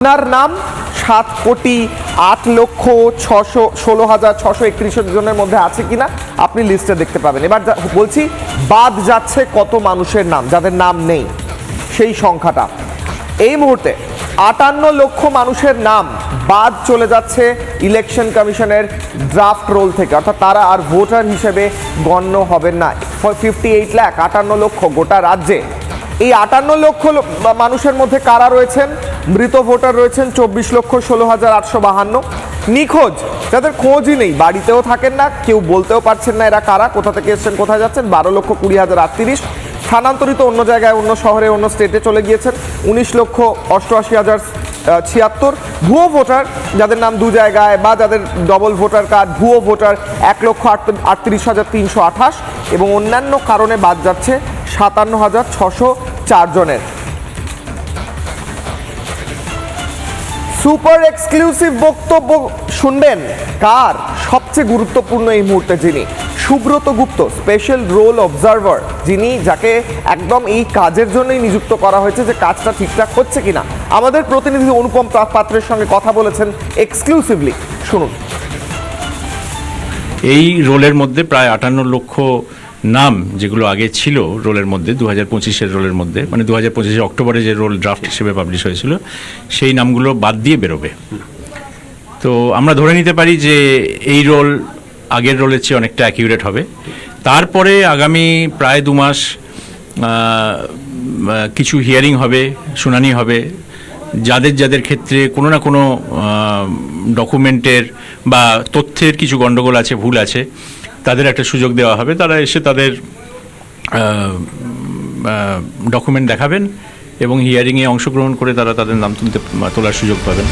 আপনার নাম 7,08,16,631 জনের মধ্যে আছে কিনা আপনি লিস্টে দেখতে পাবেন। এবার বলছি বাদ যাচ্ছে কত মানুষের নাম, যাদের নাম নেই সেই সংখ্যাটা। এই মুহূর্তে 58 লক্ষ মানুষের নাম বাদ চলে যাচ্ছে ইলেকশন কমিশনের ড্রাফট রোল থেকে, অর্থাৎ তারা আর ভোটার হিসেবে গণ্য হবেন না। 58 লাখ, 58 লক্ষ গোটা রাজ্যে। এই 58 লক্ষ মানুষের মধ্যে কারা রয়েছেন? মৃত ভোটার রয়েছেন 24,16,852। নিখোঁজ, যাদের খোঁজই নেই, বাড়িতেও থাকেন না, কেউ বলতেও পারছেন না এরা কারা, কোথা থেকে এসছেন, কোথায় যাচ্ছেন, 12,20,038। স্থানান্তরিত অন্য জায়গায়, অন্য শহরে, অন্য স্টেটে চলে গিয়েছেন 19,88,076। ভুয়ো ভোটার, যাদের নাম দু জায়গায় বা যাদের ডবল ভোটার কার্ড, ভুয়ো ভোটার 1,38,328 এবং অন্যান্য কারণে বাদ যাচ্ছে 57,604 জনের। সুপার এক্সক্লুসিভ বক্তব্য শুনবেন কার? সবচেয়ে গুরুত্বপূর্ণ এই মুহূর্তে যিনি, সুব্রত গুপ্ত, স্পেশাল রোল অবজারভার, যাকে একদম এই কাজের জন্যই নিযুক্ত করা হয়েছে, যে কাজটা ঠিকঠাক হচ্ছে কিনা। আমাদের প্রতিনিধি অনুপম পাত্রের সঙ্গে কথা বলেছেন এক্সক্লুসিভলি, শুনুন। এই রোলের মধ্যে প্রায় 58 লক্ষ নাম যেগুলো আগে ছিল রোলের মধ্যে, 2025-এর রোলের মধ্যে, মানে 2025 অক্টোবরে যে রোল ড্রাফট হিসেবে পাবলিশ হয়েছিল, সেই নামগুলো বাদ দিয়ে বেরোবে। তো আমরা ধরে নিতে পারি যে এই রোল আগের রোলের চেয়ে অনেকটা অ্যাকিউরেট হবে। তারপরে আগামী প্রায় 2 মাস কিছু হিয়ারিং হবে, শুনানি হবে। যাদের যাদের ক্ষেত্রে কোনো না কোনো ডকুমেন্টের বা তথ্যের কিছু গণ্ডগোল আছে, ভুল আছে, তাদের একটা সুযোগ দেওয়া হবে। তারা এসে তাদের ডকুমেন্ট দেখাবেন এবং হিয়ারিংয়ে অংশগ্রহণ করে তারা তাদের নাম তোলার সুযোগ পাবেন।